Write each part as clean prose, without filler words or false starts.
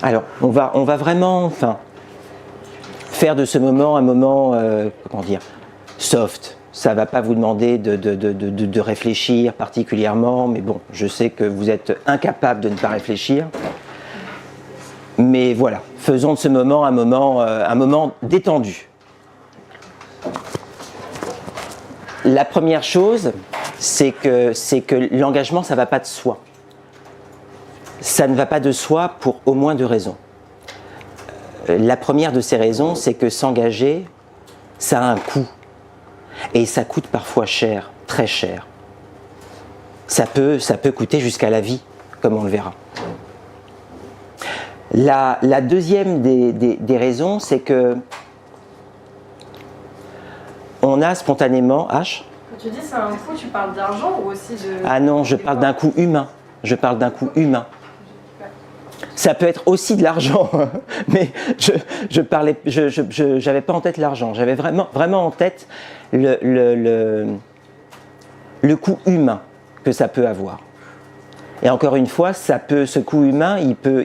Alors, on va vraiment faire de ce moment un moment, comment dire, soft. Ça ne va pas vous demander de réfléchir particulièrement, mais bon, je sais que vous êtes incapable de ne pas réfléchir. Mais voilà, faisons de ce moment un moment détendu. La première chose, c'est que l'engagement, ça ne va pas de soi. Ça ne va pas de soi pour au moins 2 raisons. La première de ces raisons, c'est que s'engager, ça a un coût. Et ça coûte parfois cher, très cher. Ça peut coûter jusqu'à la vie, comme on le verra. La deuxième des raisons, c'est que on a spontanément... H ? Quand tu dis c'est un coût, tu parles d'argent ou aussi de... Ah non, je parle d'un coût humain. Je parle d'un coût humain. Ça peut être aussi de l'argent, mais j'avais pas en tête l'argent. J'avais vraiment en tête le coût humain que ça peut avoir. Et encore une fois, ce coût humain, il peut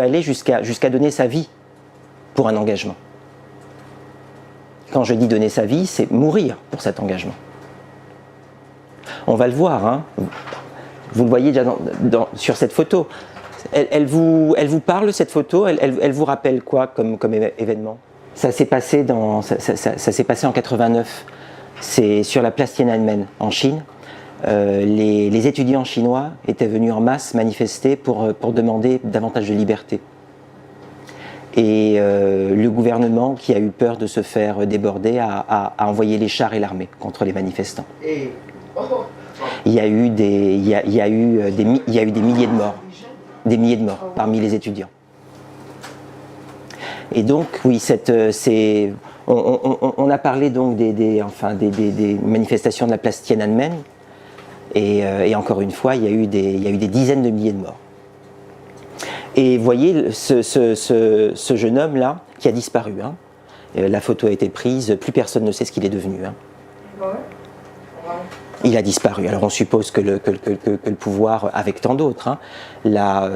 aller jusqu'à donner sa vie pour un engagement. Quand je dis donner sa vie, c'est mourir pour cet engagement. On va le voir, hein. Vous le voyez déjà sur cette photo. Elle vous parle, cette photo, elle vous rappelle quoi comme événement? Ça s'est passé en 89. C'est sur la place Tiananmen, en Chine. Les étudiants chinois étaient venus en masse manifester pour demander davantage de liberté. Et le gouvernement, qui a eu peur de se faire déborder, a envoyé les chars et l'armée contre les manifestants. Il y a eu des milliers de morts. Des milliers de morts parmi les étudiants. Et donc, oui, on a parlé donc des manifestations de la place Tiananmen, et encore une fois, il y a eu des dizaines de milliers de morts. Et vous voyez, ce jeune homme-là, qui a disparu, hein, la photo a été prise, plus personne ne sait ce qu'il est devenu. Hein. Il a disparu. Alors on suppose que le pouvoir, avec tant d'autres, hein, l'a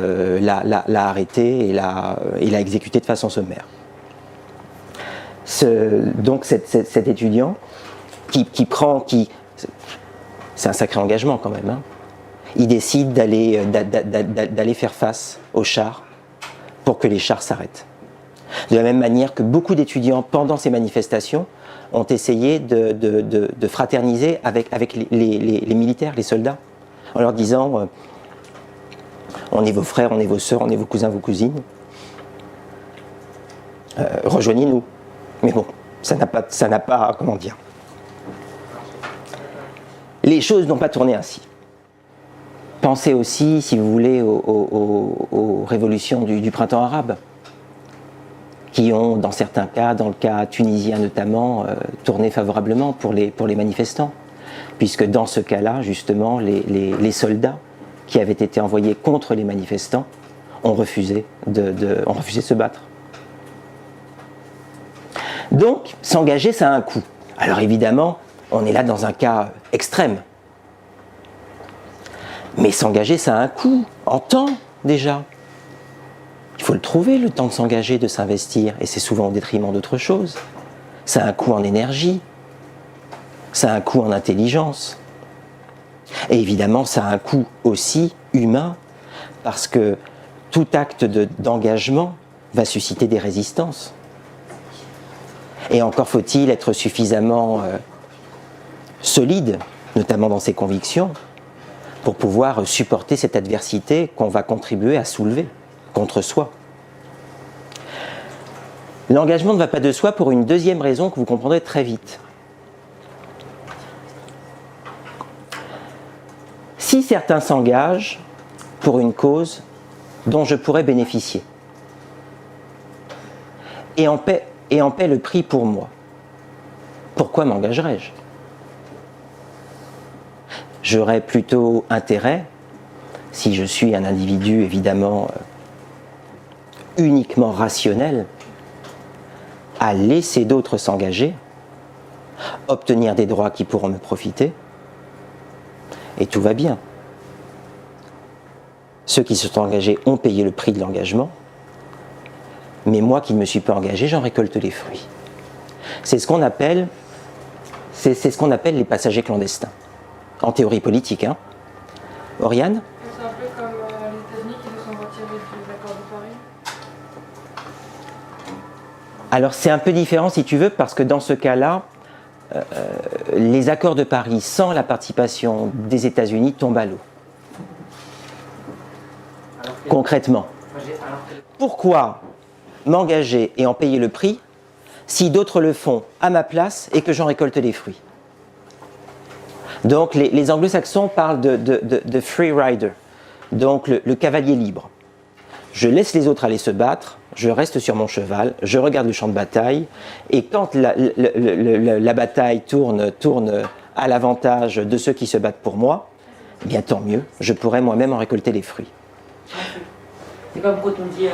arrêté et l'a exécuté de façon sommaire. Donc cet étudiant c'est un sacré engagement quand même. Hein, il décide d'aller faire face aux chars pour que les chars s'arrêtent. De la même manière que beaucoup d'étudiants, pendant ces manifestations, ont essayé de fraterniser avec les militaires, les soldats, en leur disant on est vos frères, on est vos sœurs, on est vos cousins, vos cousines, rejoignez-nous. Mais bon, ça n'a pas, comment dire, les choses n'ont pas tourné ainsi. Pensez aussi, si vous voulez, aux révolutions du printemps arabe, qui ont, dans certains cas, dans le cas tunisien notamment, tourné favorablement pour les manifestants. Puisque dans ce cas-là, justement, les soldats qui avaient été envoyés contre les manifestants ont refusé de se battre. Donc, s'engager, ça a un coût. Alors évidemment, on est là dans un cas extrême. Mais s'engager, ça a un coût, en temps déjà. Il faut le trouver, le temps de s'engager, de s'investir, et c'est souvent au détriment d'autre chose. Ça a un coût en énergie, ça a un coût en intelligence. Et évidemment, ça a un coût aussi humain, parce que tout acte d'engagement va susciter des résistances. Et encore faut-il être suffisamment solide, notamment dans ses convictions, pour pouvoir supporter cette adversité qu'on va contribuer à soulever contre soi. L'engagement ne va pas de soi pour une deuxième raison que vous comprendrez très vite. Si certains s'engagent pour une cause dont je pourrais bénéficier et en paie le prix pour moi, pourquoi m'engagerais-je ? J'aurais plutôt intérêt, si je suis un individu évidemment uniquement rationnel, à laisser d'autres s'engager, obtenir des droits qui pourront me profiter, et tout va bien. Ceux qui se sont engagés ont payé le prix de l'engagement, Mais moi qui ne me suis pas engagé, j'en récolte les fruits. C'est ce qu'on appelle, les passagers clandestins, en théorie politique. Hein. Oriane ? C'est un peu comme les États-Unis qui se sont retirés de l'accord de Paris. Alors c'est un peu différent si tu veux, parce que dans ce cas-là, les accords de Paris sans la participation des États-Unis tombent à l'eau. Concrètement. Pourquoi m'engager et en payer le prix si d'autres le font à ma place et que j'en récolte les fruits? Donc les anglo-saxons parlent de free rider, donc le cavalier libre. Je laisse les autres aller se battre, je reste sur mon cheval, je regarde le champ de bataille, et quand la bataille tourne à l'avantage de ceux qui se battent pour moi, eh bien tant mieux, je pourrai moi-même en récolter les fruits. C'est comme quand on dit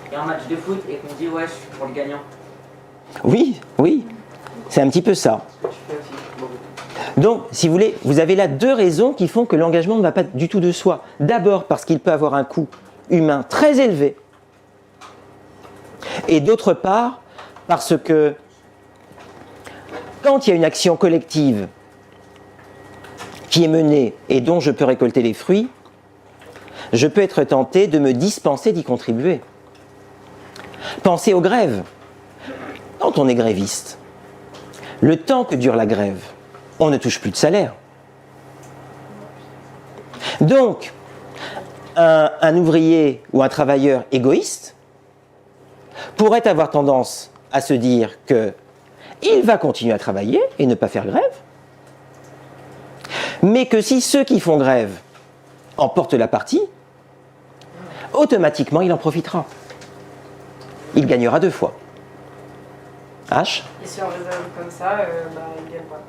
il y a un match de foot et qu'on dit ouais je suis pour le gagnant. Oui, oui, c'est un petit peu ça. Ce que tu fais aussi. Donc, si vous voulez, vous avez là deux raisons qui font que l'engagement ne va pas du tout de soi. D'abord parce qu'il peut avoir un coût humain très élevé, et d'autre part parce que quand il y a une action collective qui est menée et dont je peux récolter les fruits, je peux être tenté de me dispenser d'y contribuer. Pensez aux grèves. Quand on est gréviste, le temps que dure la grève, on ne touche plus de salaire. Donc, un ouvrier ou un travailleur égoïste pourrait avoir tendance à se dire qu'il va continuer à travailler et ne pas faire grève, mais que si ceux qui font grève en portent la partie, automatiquement il en profitera. Il gagnera deux fois. H ? Et si on raisonne comme ça, il gagne pas.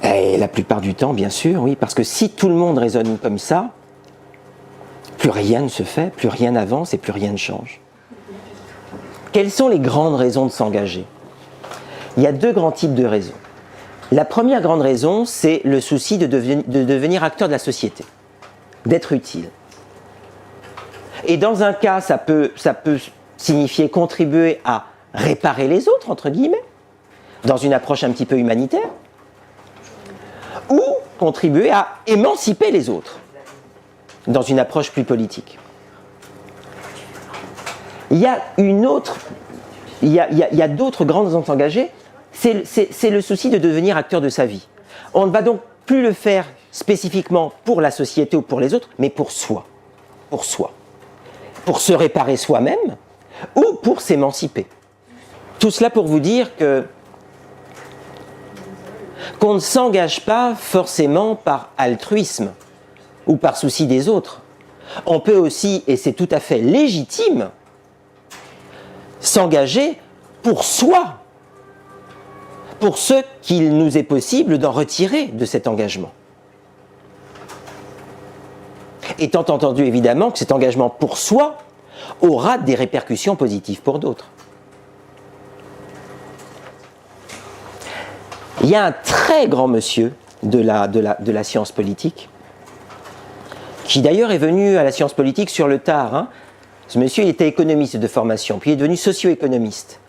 Et la plupart du temps, bien sûr, oui, parce que si tout le monde raisonne comme ça, plus rien ne se fait, plus rien n'avance et plus rien ne change. Quelles sont les grandes raisons de s'engager ? Il y a deux grands types de raisons. La première grande raison, c'est le souci de devenir acteur de la société, d'être utile. Et dans un cas, ça peut signifier contribuer à réparer les autres, entre guillemets, dans une approche un petit peu humanitaire, ou contribuer à émanciper les autres, dans une approche plus politique. Il y a d'autres grandes raisons de s'engager, c'est le souci de devenir acteur de sa vie. On ne va donc plus le faire spécifiquement pour la société ou pour les autres, mais pour soi. Pour soi. Pour se réparer soi-même ou pour s'émanciper. Tout cela pour vous dire qu'on ne s'engage pas forcément par altruisme ou par souci des autres. On peut aussi, et c'est tout à fait légitime, s'engager pour soi, pour ce qu'il nous est possible d'en retirer de cet engagement. Étant entendu évidemment que cet engagement pour soi aura des répercussions positives pour d'autres. Il y a un très grand monsieur de la science politique, qui d'ailleurs est venu à la science politique sur le tard. Hein. Ce monsieur, il était économiste de formation, puis il est devenu socio-économiste.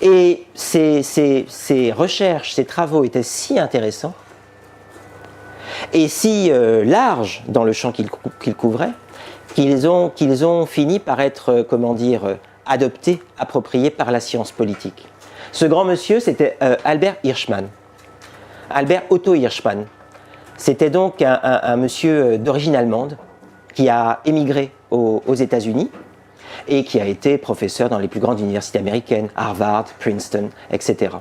Et ses recherches, ses travaux étaient si intéressants et si larges dans le champ qu'il couvrait, qu'ils ont fini par être, adoptés, appropriés par la science politique. Ce grand monsieur, c'était Albert Hirschman. Albert Otto Hirschman. C'était donc un monsieur d'origine allemande qui a émigré aux États-Unis et qui a été professeur dans les plus grandes universités américaines, Harvard, Princeton, etc.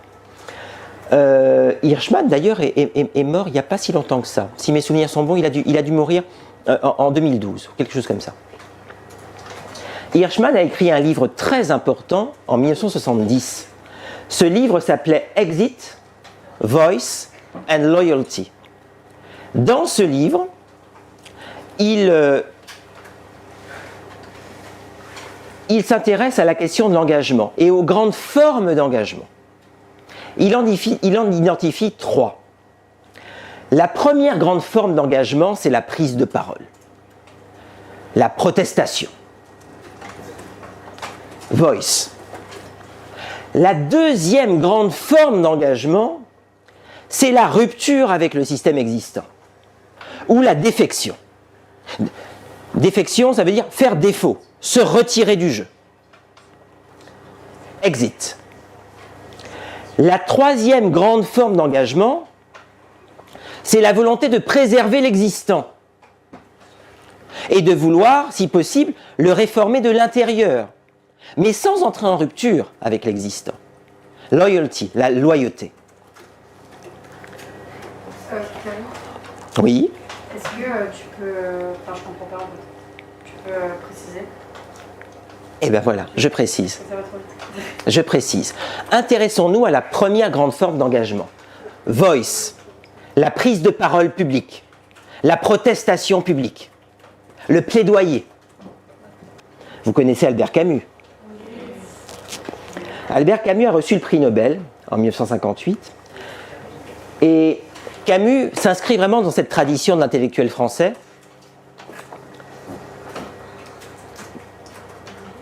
Hirschman, d'ailleurs, est mort il n'y a pas si longtemps que ça. Si mes souvenirs sont bons, il a dû mourir en 2012, quelque chose comme ça. Hirschman a écrit un livre très important en 1970. Ce livre s'appelait Exit, Voice and Loyalty. Dans ce livre, il s'intéresse à la question de l'engagement et aux grandes formes d'engagement. Il en identifie trois. La première grande forme d'engagement, c'est la prise de parole, la protestation. Voice. La deuxième grande forme d'engagement, c'est la rupture avec le système existant, ou la défection. Défection, ça veut dire faire défaut, se retirer du jeu. Exit. La troisième grande forme d'engagement, c'est la volonté de préserver l'existant et de vouloir, si possible, le réformer de l'intérieur, mais sans entrer en rupture avec l'existant. Loyalty, la loyauté. Oui. Est-ce que tu peux... Enfin, je comprends pas en fait. Tu peux préciser? Eh bien voilà, je précise. Ça va trop vite. Je précise. Intéressons-nous à la première grande forme d'engagement. Voice, la prise de parole publique, la protestation publique, le plaidoyer. Vous connaissez Albert Camus. Albert Camus a reçu le prix Nobel en 1958. Et Camus s'inscrit vraiment dans cette tradition de l'intellectuel français.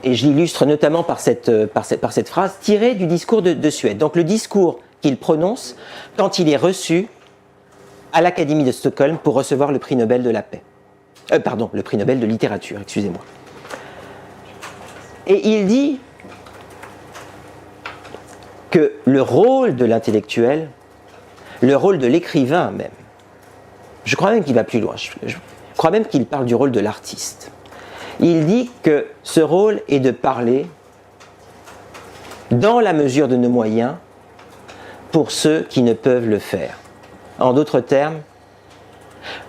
Et je l'illustre notamment par cette phrase tirée du discours de Suède. Donc le discours qu'il prononce quand il est reçu à l'Académie de Stockholm pour recevoir le prix Nobel de la paix. Pardon, le prix Nobel de littérature, excusez-moi. Et il dit que le rôle de l'intellectuel, le rôle de l'écrivain même, je crois même qu'il va plus loin, je crois même qu'il parle du rôle de l'artiste. Il dit que ce rôle est de parler dans la mesure de nos moyens pour ceux qui ne peuvent le faire. En d'autres termes,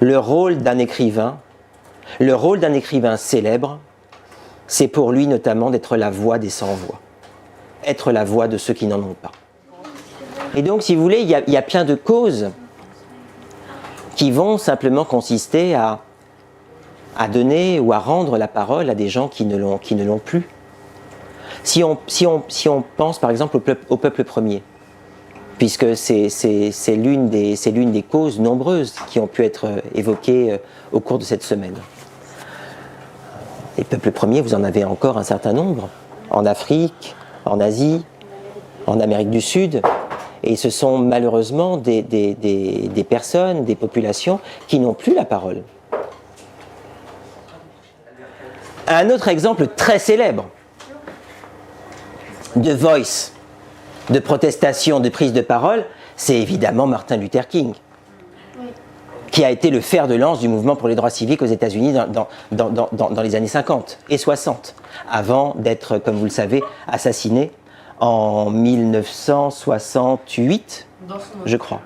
le rôle d'un écrivain célèbre, c'est pour lui notamment d'être la voix des sans-voix, être la voix de ceux qui n'en ont pas. Et donc, si vous voulez, il y a plein de causes qui vont simplement consister à donner ou à rendre la parole à des gens qui ne l'ont plus. Si on pense par exemple au peuple premier, puisque c'est l'une des causes nombreuses qui ont pu être évoquées au cours de cette semaine. Les peuples premiers, vous en avez encore un certain nombre, en Afrique, en Asie, en Amérique du Sud, et ce sont malheureusement des personnes, des populations qui n'ont plus la parole. Un autre exemple très célèbre de voice, de protestation, de prise de parole, c'est évidemment Martin Luther King, qui a été le fer de lance du mouvement pour les droits civiques aux États-Unis dans les années 50 et 60, avant d'être, comme vous le savez, assassiné en 1968, je crois.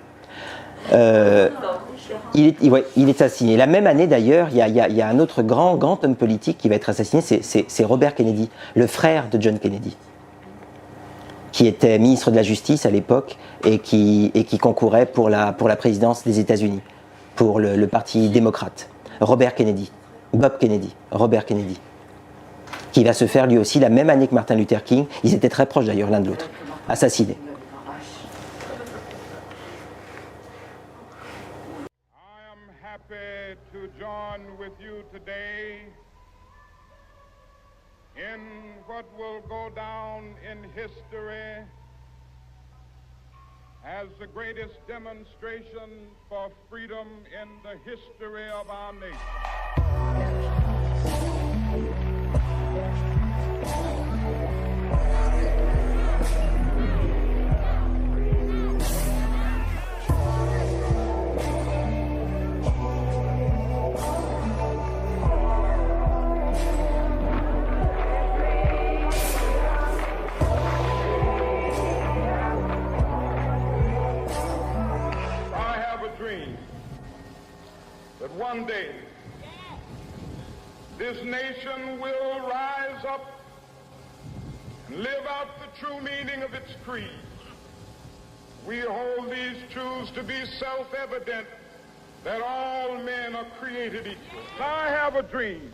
Il est assassiné. La même année d'ailleurs, il y a un autre grand homme politique qui va être assassiné, c'est Robert Kennedy, le frère de John Kennedy, qui était ministre de la Justice à l'époque et qui concourait pour la présidence des États-Unis, pour le Parti démocrate. Robert Kennedy, Bob Kennedy, Robert Kennedy, qui va se faire lui aussi la même année que Martin Luther King. Ils étaient très proches d'ailleurs l'un de l'autre, assassinés. To join with you today in what will go down in history as the greatest demonstration for freedom in the history of our nation. That one day this nation will rise up and live out the true meaning of its creed. We hold these truths to be self-evident, that all men are created equal. I have a dream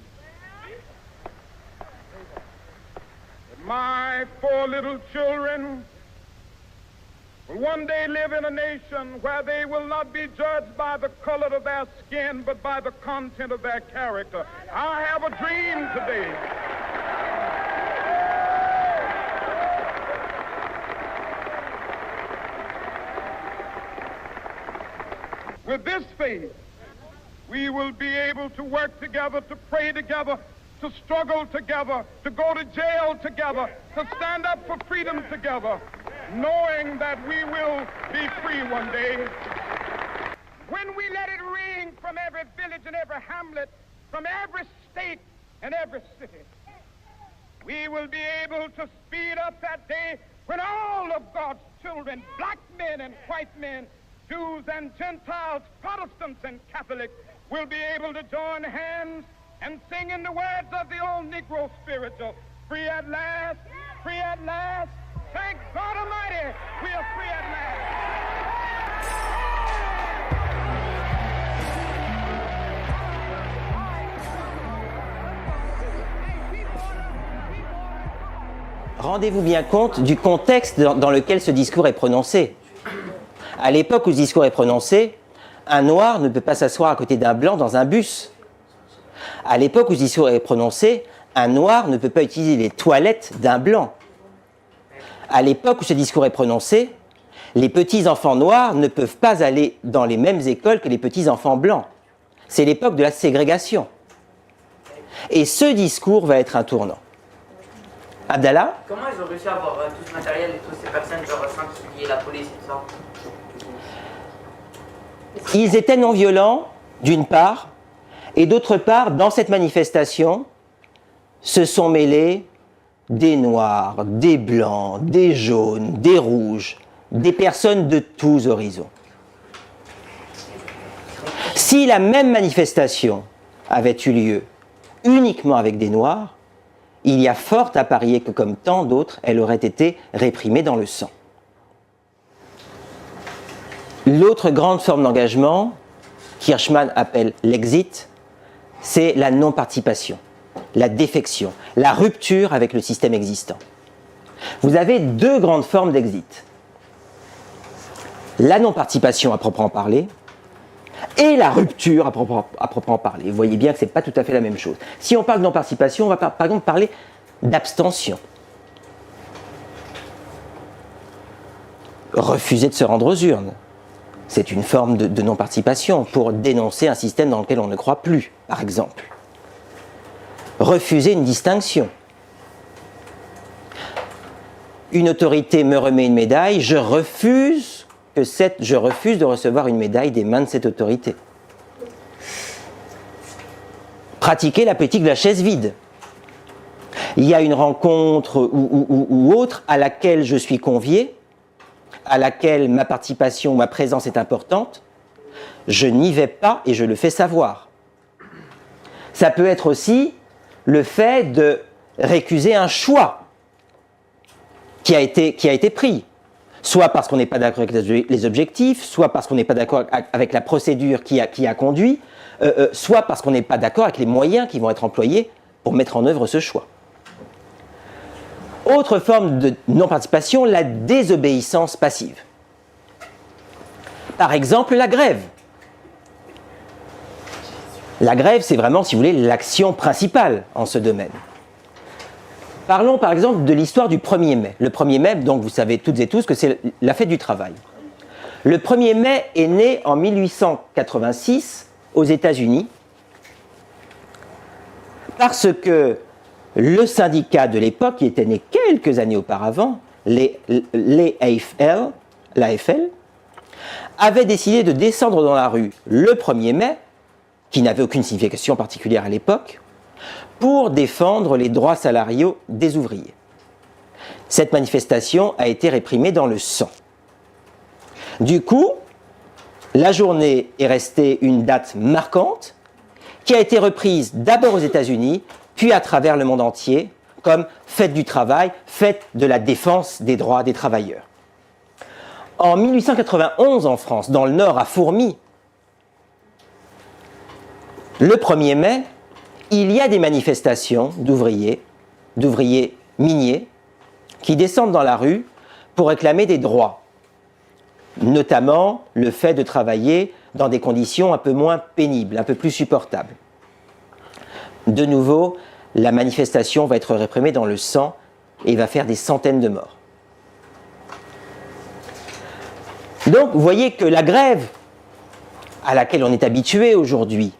that my 4 little children will one day live in a nation where they will not be judged by the color of their skin, but by the content of their character. I have a dream today With this faith, we will be able to work together, to pray together, to struggle together, to go to jail together, to stand up for freedom together, knowing that we will be free one day. When we let it ring from every village and every hamlet, from every state and every city, we will be able to speed up that day when all of God's children, black men and white men, Jews and Gentiles, Protestants and Catholics, will be able to join hands and sing in the words of the old Negro spiritual, free at last, thank God Almighty, we are free at last. Rendez-vous bien compte du contexte dans lequel ce discours est prononcé. À l'époque où ce discours est prononcé, un noir ne peut pas s'asseoir à côté d'un blanc dans un bus. À l'époque où ce discours est prononcé, un noir ne peut pas utiliser les toilettes d'un blanc. À l'époque où ce discours est prononcé, les petits-enfants noirs ne peuvent pas aller dans les mêmes écoles que les petits-enfants blancs. C'est l'époque de la ségrégation. Et ce discours va être un tournant. Abdallah ? Comment ils ont réussi à avoir tout ce matériel et toutes ces personnes, genre sans qu'il y ait la police et tout ça? Ils étaient non violents, d'une part, et d'autre part, dans cette manifestation, se sont mêlés des noirs, des blancs, des jaunes, des rouges, des personnes de tous horizons. Si la même manifestation avait eu lieu uniquement avec des noirs, il y a fort à parier que, comme tant d'autres, elle aurait été réprimée dans le sang. L'autre grande forme d'engagement, qu'Hirschman appelle l'exit, c'est la non-participation, la défection, la rupture avec le système existant. Vous avez deux grandes formes d'exit. La non-participation à proprement parler et la rupture à proprement parler. Vous voyez bien que ce n'est pas tout à fait la même chose. Si on parle de non-participation, on va par exemple parler d'abstention. Refuser de se rendre aux urnes. C'est une forme de non-participation pour dénoncer un système dans lequel on ne croit plus, par exemple. Refuser une distinction. Une autorité me remet une médaille, je refuse de recevoir une médaille des mains de cette autorité. Pratiquer la politique de la chaise vide. Il y a une rencontre ou autre à laquelle je suis convié, à laquelle ma participation, ma présence est importante, je n'y vais pas et je le fais savoir. Ça peut être aussi le fait de récuser un choix qui a été pris. Soit parce qu'on n'est pas d'accord avec les objectifs, soit parce qu'on n'est pas d'accord avec la procédure qui a conduit, soit parce qu'on n'est pas d'accord avec les moyens qui vont être employés pour mettre en œuvre ce choix. Autre forme de non-participation, la désobéissance passive. Par exemple, la grève. La grève, c'est vraiment, si vous voulez, l'action principale en ce domaine. Parlons par exemple de l'histoire du 1er mai. Le 1er mai, donc vous savez toutes et tous que c'est la fête du travail. Le 1er mai est né en 1886 aux États-Unis parce que le syndicat de l'époque, qui était né quelques années auparavant, l'AFL, avait décidé de descendre dans la rue le 1er mai, qui n'avait aucune signification particulière à l'époque, pour défendre les droits salariaux des ouvriers. Cette manifestation a été réprimée dans le sang. Du coup, la journée est restée une date marquante qui a été reprise d'abord aux États-Unis, puis à travers le monde entier, comme fête du travail, fête de la défense des droits des travailleurs. En 1891, en France, dans le Nord, à Fourmies, le 1er mai, il y a des manifestations d'ouvriers miniers, qui descendent dans la rue pour réclamer des droits, notamment le fait de travailler dans des conditions un peu moins pénibles, un peu plus supportables. De nouveau, la manifestation va être réprimée dans le sang et va faire des centaines de morts. Donc, vous voyez que la grève à laquelle on est habitué aujourd'hui,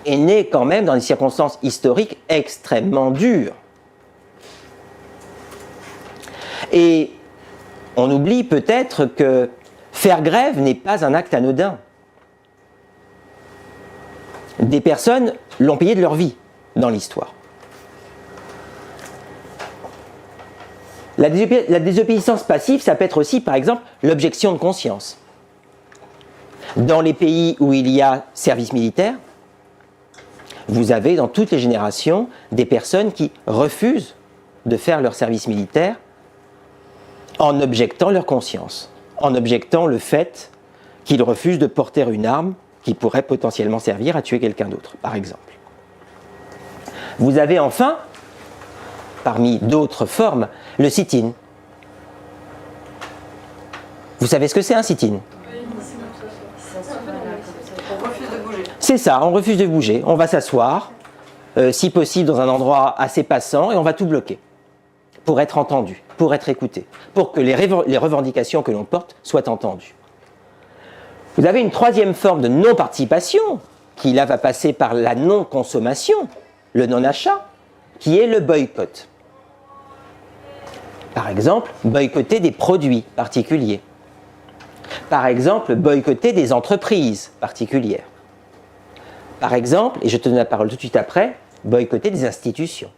est née quand même dans des circonstances historiques extrêmement dures. Et on oublie peut-être que faire grève n'est pas un acte anodin. Des personnes l'ont payé de leur vie dans l'histoire. La désobéissance passive, ça peut être aussi, par exemple, l'objection de conscience. Dans les pays où il y a service militaire, vous avez dans toutes les générations des personnes qui refusent de faire leur service militaire en objectant leur conscience, en objectant le fait qu'ils refusent de porter une arme qui pourrait potentiellement servir à tuer quelqu'un d'autre, par exemple. Vous avez enfin, parmi d'autres formes, le sit-in. Vous savez ce que c'est un sit-in? On refuse de bouger. C'est ça, on refuse de bouger, on va s'asseoir, si possible dans un endroit assez passant, et on va tout bloquer, pour être entendu, pour être écouté, pour que les revendications que l'on porte soient entendues. Vous avez une troisième forme de non-participation, qui là va passer par la non-consommation, le non-achat, qui est le boycott. Par exemple, boycotter des produits particuliers. Par exemple, boycotter des entreprises particulières. Par exemple, et je te donne la parole tout de suite après, boycotter des institutions.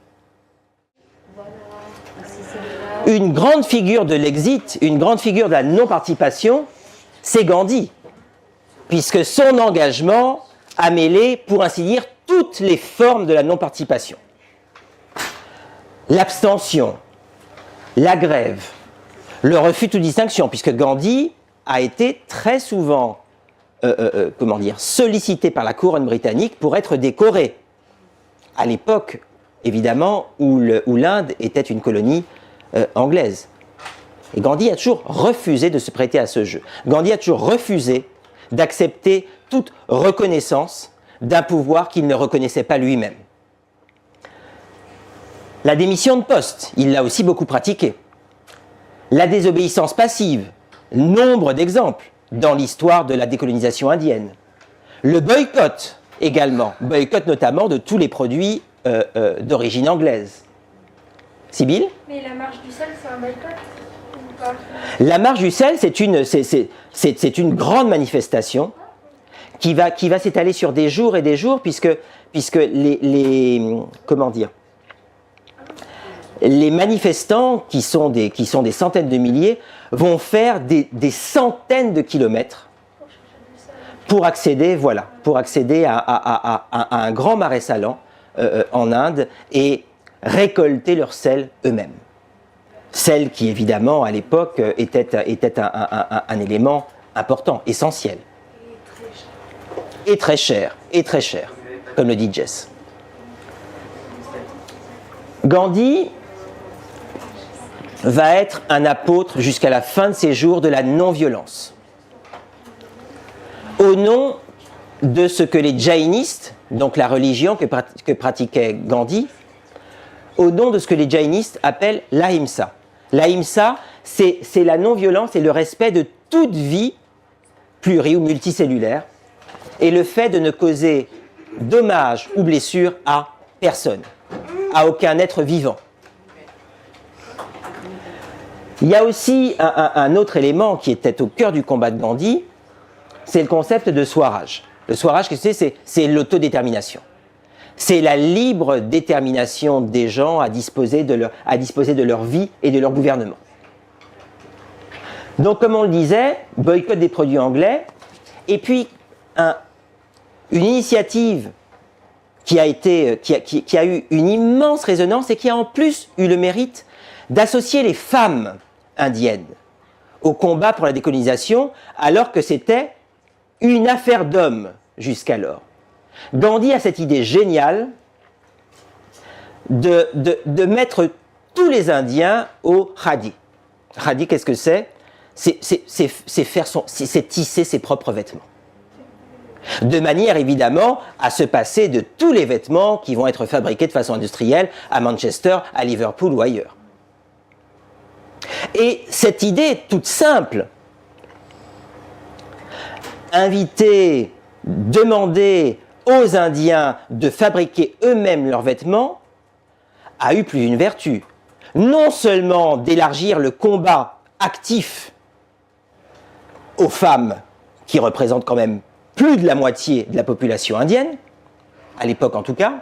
Une grande figure de l'exit, une grande figure de la non-participation, c'est Gandhi, puisque son engagement a mêlé, pour ainsi dire, toutes les formes de la non-participation. L'abstention, la grève, le refus de toute distinction, puisque Gandhi a été très souvent sollicité par la couronne britannique pour être décoré. À l'époque, évidemment, où l'Inde était une colonie anglaise. Et Gandhi a toujours refusé de se prêter à ce jeu. Gandhi a toujours refusé d'accepter toute reconnaissance d'un pouvoir qu'il ne reconnaissait pas lui-même. La démission de poste, il l'a aussi beaucoup pratiqué. La désobéissance passive, nombre d'exemples dans l'histoire de la décolonisation indienne. Le boycott également, boycott notamment de tous les produits d'origine anglaise. Sibylle ? Mais la marche du sel, c'est un boycott ou pas? La marche du sel, c'est une grande manifestation qui va s'étaler sur des jours et des jours, puisque les manifestants, qui sont des centaines de milliers, vont faire des centaines de kilomètres pour accéder à un grand marais salant en Inde et récolter leur sel eux-mêmes. Sel qui, évidemment, à l'époque, était un élément important, essentiel. Et très cher, comme le dit Jess. Gandhi va être un apôtre jusqu'à la fin de ses jours de la non-violence. Au nom de ce que les jainistes, donc la religion que pratiquait Gandhi, au nom de ce que les jainistes appellent l'ahimsa. L'ahimsa, c'est la non-violence et le respect de toute vie pluri- ou multicellulaire, et le fait de ne causer dommage ou blessure à personne, à aucun être vivant. Il y a aussi un autre élément qui était au cœur du combat de Gandhi, c'est le concept de Swaraj. Le Swaraj, qu'est-ce que c'est l'autodétermination. C'est la libre détermination des gens à disposer de leur vie et de leur gouvernement. Donc, comme on le disait, boycott des produits anglais, et puis une initiative qui a eu une immense résonance et qui a en plus eu le mérite d'associer les femmes indiennes au combat pour la décolonisation, alors que c'était une affaire d'hommes jusqu'alors. Gandhi a cette idée géniale de mettre tous les Indiens au khadi. Khadi, qu'est-ce que c'est ? C'est tisser ses propres vêtements. De manière évidemment à se passer de tous les vêtements qui vont être fabriqués de façon industrielle à Manchester, à Liverpool ou ailleurs. Et cette idée toute simple inviter, demander aux Indiens de fabriquer eux-mêmes leurs vêtements, a eu plus d'une vertu. Non seulement d'élargir le combat actif aux femmes, qui représentent quand même plus de la moitié de la population indienne, à l'époque en tout cas,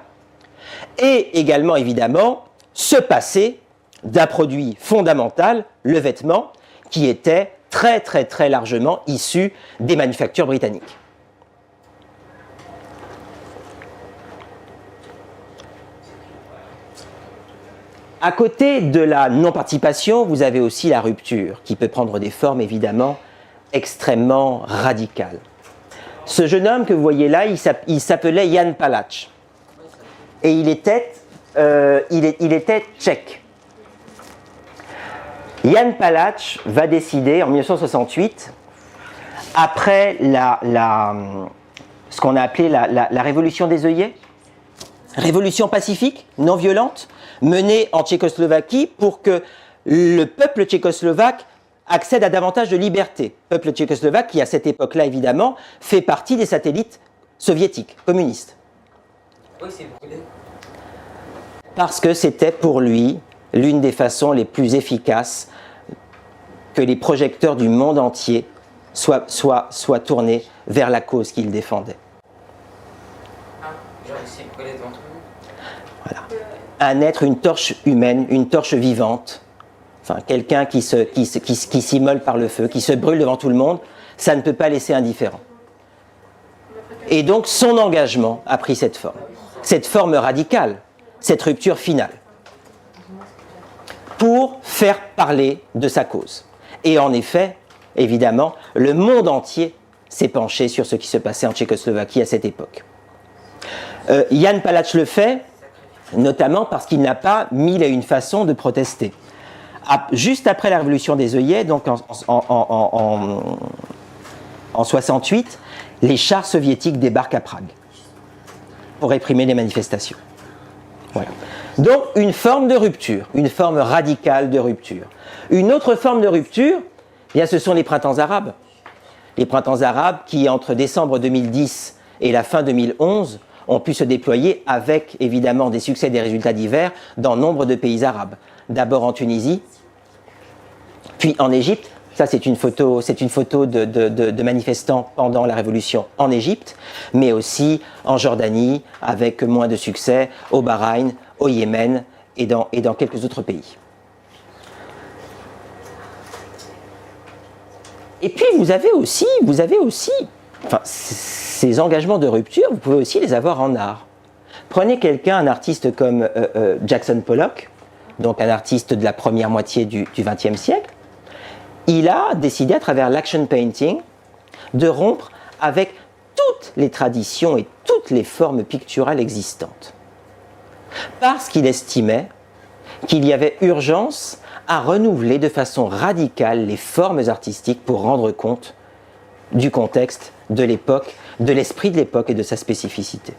et également évidemment se passer d'un produit fondamental, le vêtement, qui était très très très largement issu des manufactures britanniques. À côté de la non-participation, vous avez aussi la rupture, qui peut prendre des formes évidemment extrêmement radicales. Ce jeune homme que vous voyez là, il s'appelait Jan Palach. Et il était tchèque. Jan Palach va décider en 1968, après ce qu'on a appelé la révolution des œillets, révolution pacifique, non violente, menée en Tchécoslovaquie pour que le peuple tchécoslovaque accède à davantage de liberté. Peuple tchécoslovaque qui, à cette époque-là, évidemment, fait partie des satellites soviétiques, communistes. Oui, c'est brûlé. Parce que c'était pour lui l'une des façons les plus efficaces que les projecteurs du monde entier soient tournés vers la cause qu'il défendait. Ah, genre ici, brûlé devant tout le monde. Voilà. Un être, une torche humaine, une torche vivante, enfin quelqu'un qui s'immole par le feu, qui se brûle devant tout le monde, ça ne peut pas laisser indifférent. Et donc son engagement a pris cette forme radicale, cette rupture finale, pour faire parler de sa cause. Et en effet, évidemment, le monde entier s'est penché sur ce qui se passait en Tchécoslovaquie à cette époque. Jan Palach le fait, notamment parce qu'il n'a pas mille et une façons de protester. Juste après la révolution des œillets, donc en 68, les chars soviétiques débarquent à Prague pour réprimer les manifestations. Voilà. Donc une forme de rupture, une forme radicale de rupture. Une autre forme de rupture, eh bien, ce sont les printemps arabes. Les printemps arabes qui, entre décembre 2010 et la fin 2011, ont pu se déployer avec évidemment des succès et des résultats divers dans nombre de pays arabes. D'abord en Tunisie, puis en Égypte. Ça, c'est une photo de manifestants pendant la révolution en Égypte, mais aussi en Jordanie, avec moins de succès, au Bahreïn, au Yémen et dans quelques autres pays. Et puis vous avez aussi enfin, ces engagements de rupture, vous pouvez aussi les avoir en art. Prenez un artiste comme Jackson Pollock, donc un artiste de la première moitié du XXe siècle. Il a décidé, à travers l'action painting, de rompre avec toutes les traditions et toutes les formes picturales existantes. Parce qu'il estimait qu'il y avait urgence à renouveler de façon radicale les formes artistiques pour rendre compte du contexte de l'époque, de l'esprit de l'époque et de sa spécificité.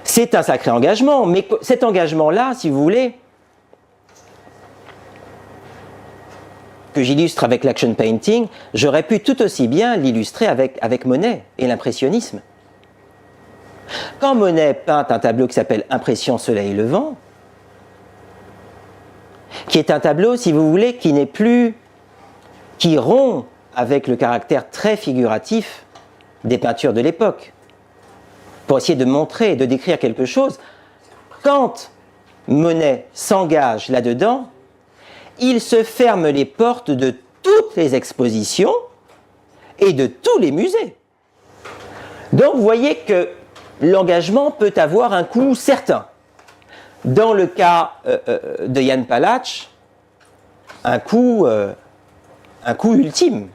C'est un sacré engagement, mais cet engagement-là, si vous voulez, que j'illustre avec l'action painting, j'aurais pu tout aussi bien l'illustrer avec Monet et l'impressionnisme. Quand Monet peint un tableau qui s'appelle Impression Soleil Levant, qui est un tableau, si vous voulez, qui rompt avec le caractère très figuratif des peintures de l'époque, pour essayer de montrer et de décrire quelque chose, quand Monet s'engage là-dedans, il se ferme les portes de toutes les expositions et de tous les musées. Donc vous voyez que l'engagement peut avoir un coût certain. Dans le cas de Jan Palach, un coût ultime,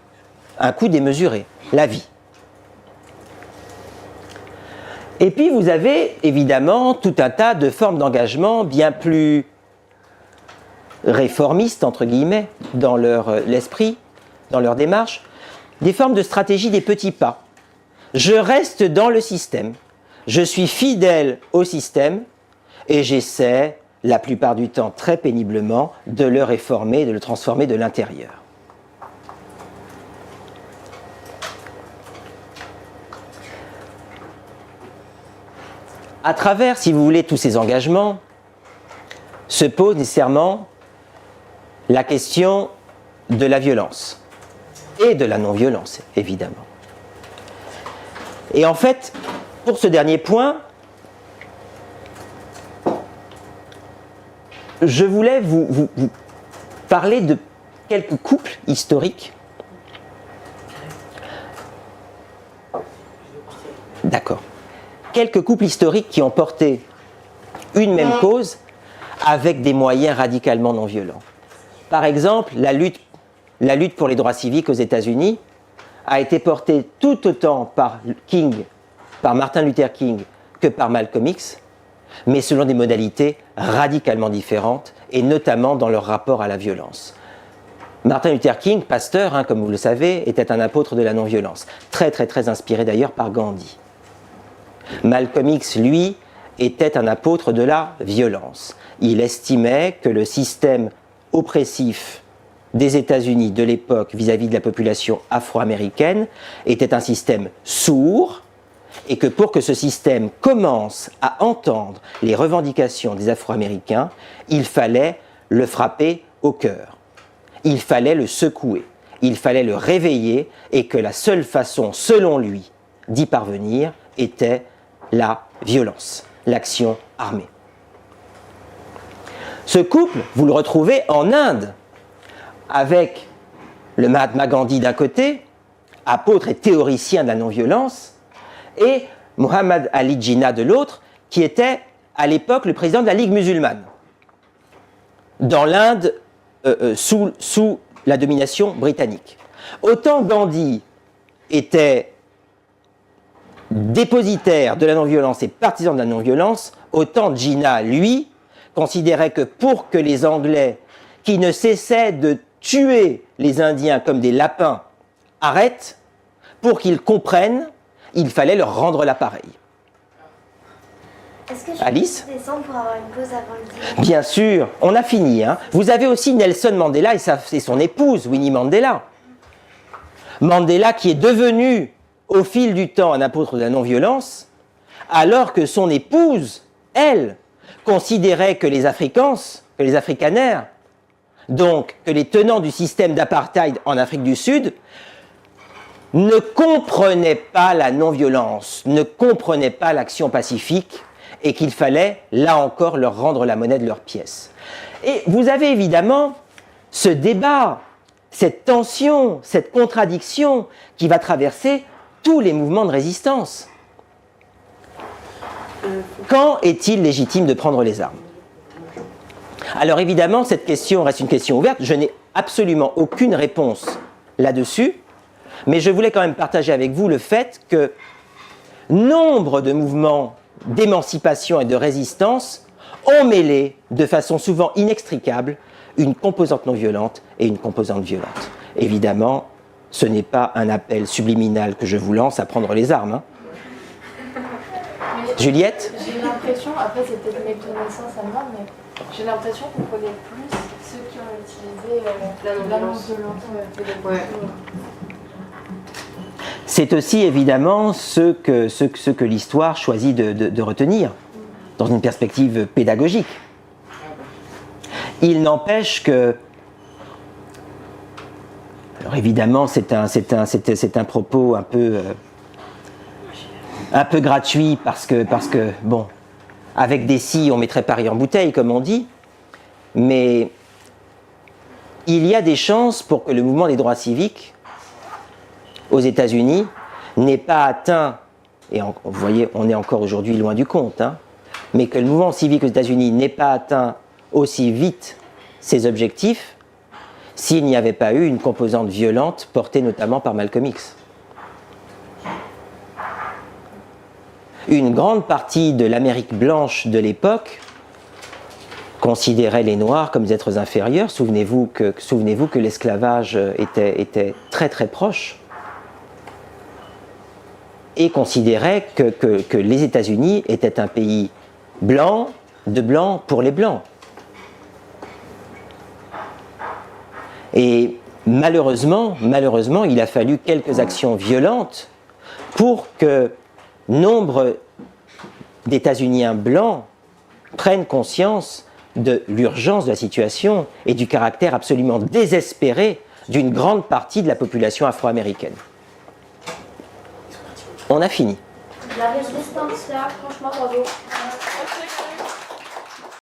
un coût démesuré, la vie. Et puis vous avez évidemment tout un tas de formes d'engagement bien plus réformistes, entre guillemets, dans l'esprit, dans leur démarche, des formes de stratégie des petits pas. Je reste dans le système, je suis fidèle au système et j'essaie, la plupart du temps très péniblement, de le réformer, de le transformer de l'intérieur. À travers, si vous voulez, tous ces engagements, se pose nécessairement la question de la violence et de la non-violence, évidemment. Et en fait, pour ce dernier point, je voulais vous parler de quelques couples historiques. D'accord. Quelques couples historiques qui ont porté une même cause avec des moyens radicalement non violents. Par exemple, la lutte pour les droits civiques aux États-Unis a été portée tout autant par Martin Luther King que par Malcolm X, mais selon des modalités radicalement différentes, et notamment dans leur rapport à la violence. Martin Luther King, pasteur, comme vous le savez, était un apôtre de la non-violence, très très très inspiré d'ailleurs par Gandhi. Malcolm X, lui, était un apôtre de la violence. Il estimait que le système oppressif des États-Unis de l'époque vis-à-vis de la population afro-américaine était un système sourd, et que pour que ce système commence à entendre les revendications des Afro-Américains, il fallait le frapper au cœur. Il fallait le secouer, il fallait le réveiller, et que la seule façon, selon lui, d'y parvenir était la violence, l'action armée. Ce couple, vous le retrouvez en Inde, avec le Mahatma Gandhi d'un côté, apôtre et théoricien de la non-violence, et Muhammad Ali Jinnah de l'autre, qui était à l'époque le président de la Ligue musulmane, dans l'Inde sous la domination britannique. Autant Gandhi était dépositaire de la non-violence et partisan de la non-violence, autant Jinnah, lui, considérait que pour que les Anglais, qui ne cessaient de tuer les Indiens comme des lapins, arrêtent, pour qu'ils comprennent, il fallait leur rendre l'appareil. Est-ce que je Alice peux descendre pour avoir une pause avant le dîner? Bien sûr, on a fini. Vous avez aussi Nelson Mandela et son épouse, Winnie Mandela. Mandela qui est devenu, au fil du temps, un apôtre de la non-violence, alors que son épouse, elle, considérait que les Afrikaners, donc que les tenants du système d'apartheid en Afrique du Sud, ne comprenaient pas la non-violence, ne comprenaient pas l'action pacifique, et qu'il fallait, là encore, leur rendre la monnaie de leur pièce. Et vous avez évidemment ce débat, cette tension, cette contradiction qui va traverser tous les mouvements de résistance. Quand est-il légitime de prendre les armes ? Alors évidemment, cette question reste une question ouverte. Je n'ai absolument aucune réponse là-dessus, mais je voulais quand même partager avec vous le fait que nombre de mouvements d'émancipation et de résistance ont mêlé, de façon souvent inextricable, une composante non violente et une composante violente. Évidemment, ce n'est pas un appel subliminal que je vous lance à prendre les armes. Juliette ? J'ai l'impression, après c'est peut-être mes connaissances à moi, mais j'ai l'impression qu'on connaît plus ceux qui ont utilisé la non-violence. C'est aussi évidemment ce que l'histoire choisit de retenir dans une perspective pédagogique. Il n'empêche que, alors évidemment c'est un propos un peu gratuit parce que bon, avec des scies on mettrait Paris en bouteille comme on dit, mais il y a des chances pour que le mouvement des droits civiques aux États-Unis n'ait pas atteint, et vous voyez, on est encore aujourd'hui loin du compte, mais que le mouvement civique aux États-Unis n'ait pas atteint aussi vite ses objectifs s'il n'y avait pas eu une composante violente portée notamment par Malcolm X. Une grande partie de l'Amérique blanche de l'époque considérait les Noirs comme des êtres inférieurs. Souvenez-vous que l'esclavage était très très proche, et considérait que les États-Unis étaient un pays blanc, de blancs pour les blancs. Et malheureusement, il a fallu quelques actions violentes pour que nombre d'États-Uniens blancs prennent conscience de l'urgence de la situation et du caractère absolument désespéré d'une grande partie de la population afro-américaine. On a fini. La résistance là, franchement bravo.